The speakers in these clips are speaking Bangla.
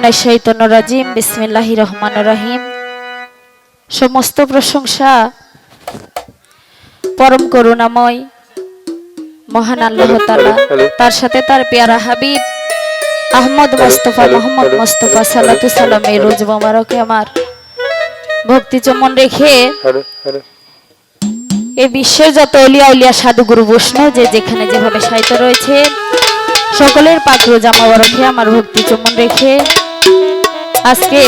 মিনাশ শাইতানির রাজিম বিসমিল্লাহির রহমানির রহিম। সমস্ত প্রশংসা পরম করুণাময় মহান আল্লাহ তাআলা, তার সাথে তার পেয়ারা হাবিব আহমদ মুস্তাফা মোহাম্মদ মুস্তাফা সাল্লাতু সালামের রোজ মোবারকে আমার ভক্তি চমন রেখে এই বিশ্বের যত অলিয়া উলিয়া সাধু গুরু বৈষ্ণব যে যেখানে যেভাবে সাহিত্য রয়েছে সকলের পাক রোজা মোবারকে আমার ভক্তি চমন রেখে আজকে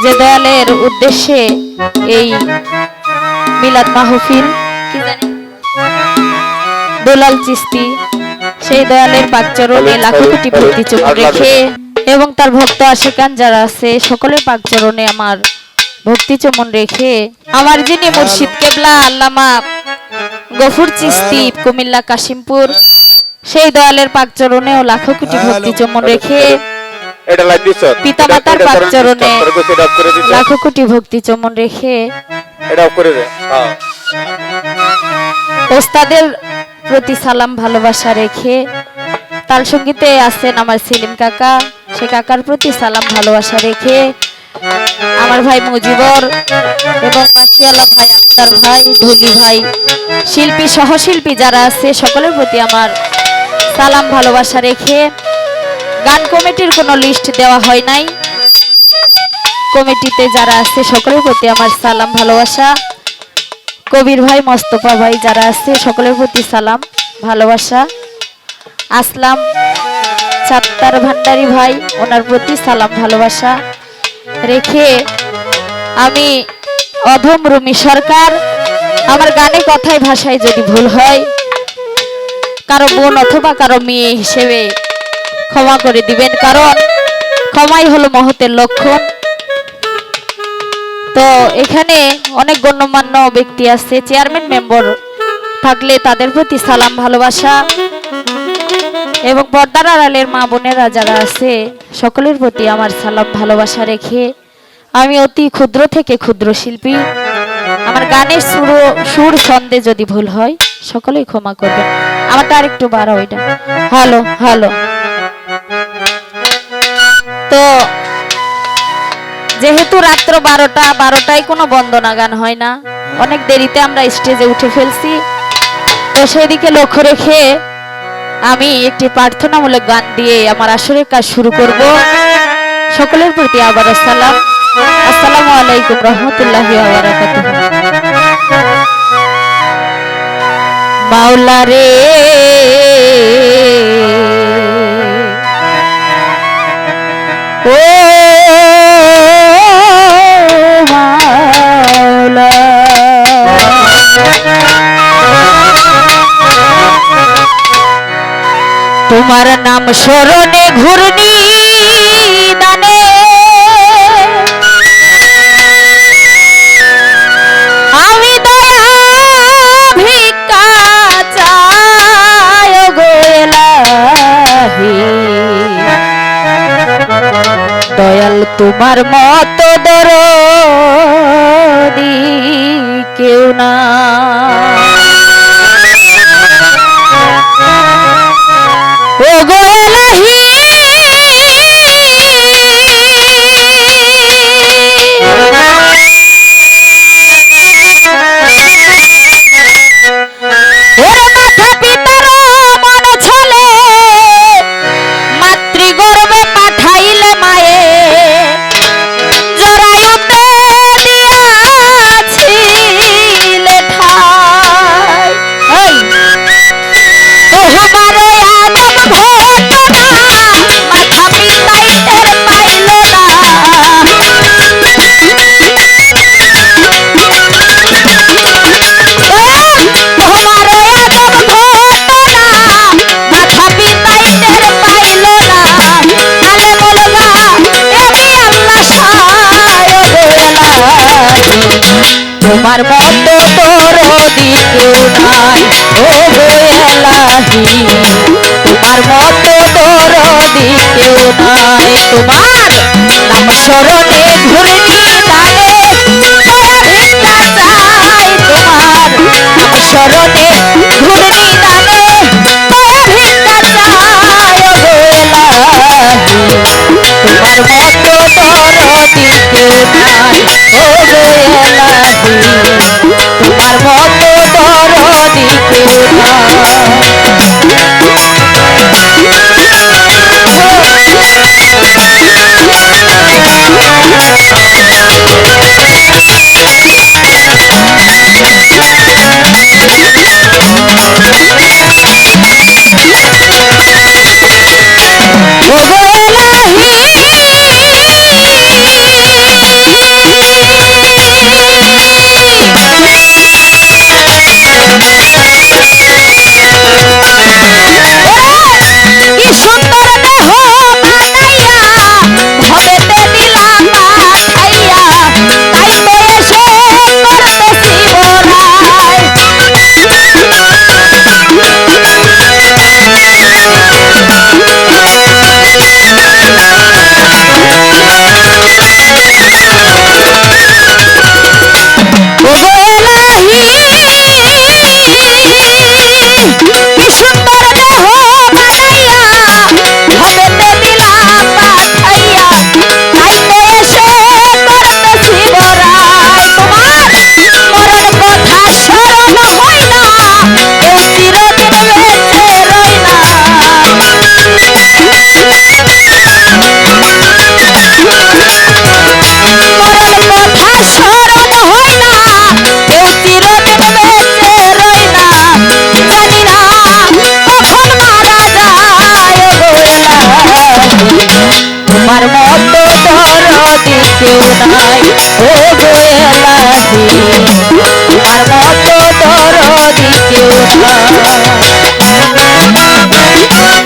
যে দয়ালের উদ্দেশ্যে এই মিলাদ মাহফিল কি জানি দুলাল চিস্তি সেই দয়ালের পাক চরণে লাখো কোটি ভক্তি চমন রেখে এবং তার ভক্ত আশিকান যারা আছে সকলের পাক চরণে আমার ভক্তি চমন রেখে আমার যিনি মুর্শিদ কেবলা আল্লামা গফুর চিস্তি কুমিল্লা কাশিমপুর সেই দয়ালের পাক চরণেও লাখো কোটি ভক্তি চমন রেখে পিতামাতার পাক চরণে লাখো কোটি ভক্তি চমন রেখে ওস্তাদের প্রতি সালাম ভালোবাসা রেখে তাল সঙ্গীতে আছেন আমার সেলিম কাকা, সে কাকার প্রতি সালাম ভালোবাসা রেখে আমার ভাই মুজিবর এবং মাসিয়ালা ভাই, আক্তার ভাই, ঢুলি ভাই, শিল্পী সহশিল্পী যারা আছে সকলের প্রতি আমার সালাম ভালোবাসা রেখে গান কমিটির কোনো লিস্ট দেওয়া হয় নাই, কমিটিতে যারা আছে সকলের প্রতি আমার সালাম ভালোবাসা, কবির ভাই, মোস্তফা ভাই যারা আছে সকলের প্রতি সালাম ভালোবাসা, আসলাম চাত্তার ভান্ডারী ভাই ওনার প্রতি সালাম ভালোবাসা রেখে আমি অধম রুমি সরকার, আমার গানে কথায় ভাষায় যদি ভুল হয় কারো বোন অথবা কারো মেয়ে হিসেবে ক্ষমা করে দিবেন, কারণ ক্ষমাই হলো মহতের লক্ষণ। তো এখানে অনেক গণ্যমান্য ব্যক্তি আছে, চেয়ারম্যান মেম্বার থাকলে তাদের প্রতি সালাম ভালোবাসা এবং পর্দার আড়ালের মা বোনেরা যারা আছে সকলের প্রতি আমার সালাম ভালোবাসা রেখে আমি অতি ক্ষুদ্র থেকে ক্ষুদ্র শিল্পী, আমার গানের সুর ছন্দে যদি ভুল হয় সকলেই ক্ষমা করবেন। আমারটা আরেকটু বাড়া ওইটা হ্যালো হ্যালো। তো যেহেতু রাত্র 12টায় কোনো বন্দনা গান হয় না, অনেক দেরিতে আমরা স্টেজে উঠে ফেলছি, তো সেদিকে লক্ষ্য রেখে আমি একটি প্রার্থনামূলক গান দিয়ে আমার আসরের কাজ শুরু করব। সকলের প্রতি আবার সালাম, আসসালামু আলাইকুম রহমতুল্লাহি ওয়া বারাকাতুহু। মাওলা রে ও মাওলা তোমার নাম স্মরণে ঘূর্ণি দানে আমি দয়া ভিক্ষা চাই গো এলাহি, দয়াল তোমার মতো দরদি কেউ না, ও গো এলাহি ওর মাথা পিতার মন ছলে মাতৃগর্ভে পাঠাইলে মায়ে জরায়ুতে দিয়াছিলে ঠাই, তো আমারে আদম ঘটনা মাথা পিতাই টের পাইল না, তোমার মতো দরদি কেউ নাই, ও গো এলাহি তোমার মতো দরদি কেউ নাই, তোমার নাম স্মরণে ঘূর্ণি দানে দয়া ভিক্ষা চাই, তোমার নাম স্মরণে ঘূর্ণি দানে দয়া ভিক্ষা চাই, ও গো এলাহি ও গো এলাহি তোমার মতো দরদি কেউ তোমার মতো দরদি কেউ নাই ও গো এলাহি তোমার মতো দরদি কেউ তোমার মতো দরদি কেউ নাই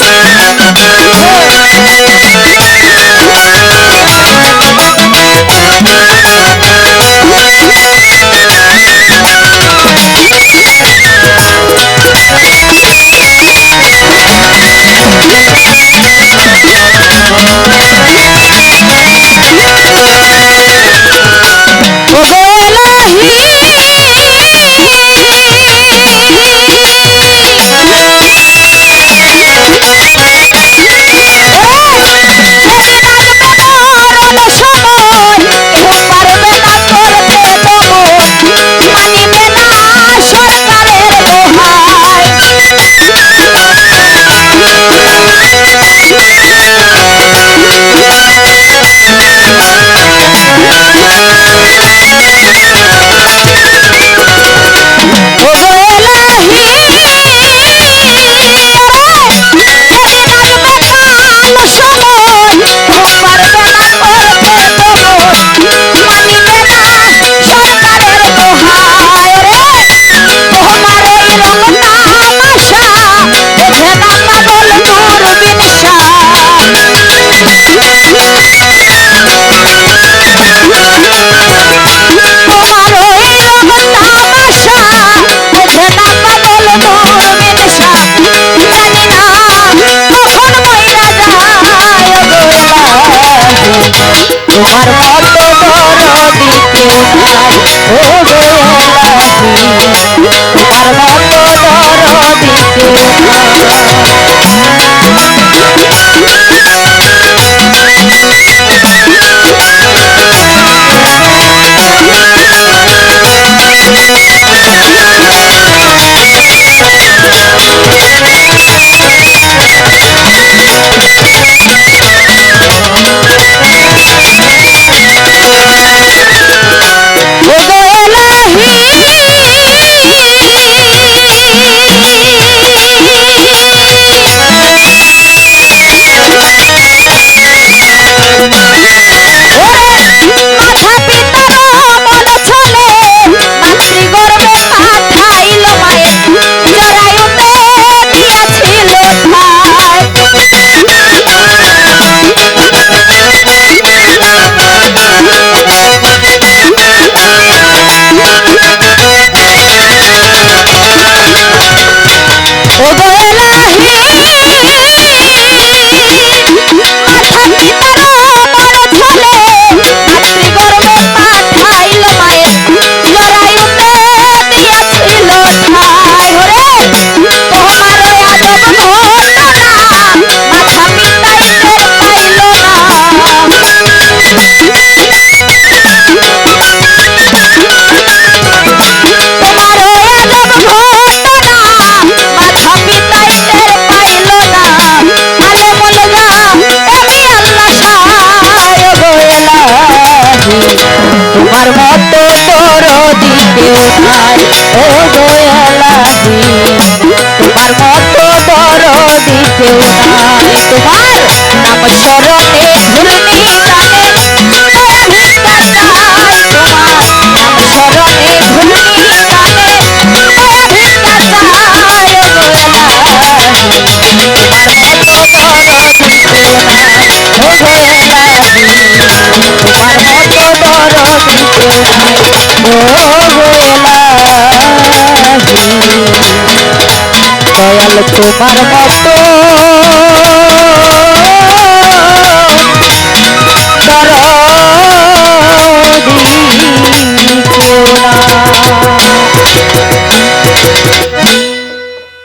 ও গো এলাহি তোমার মতো দরদি কেউ ও গো এলাহি তোমার মতো দরদ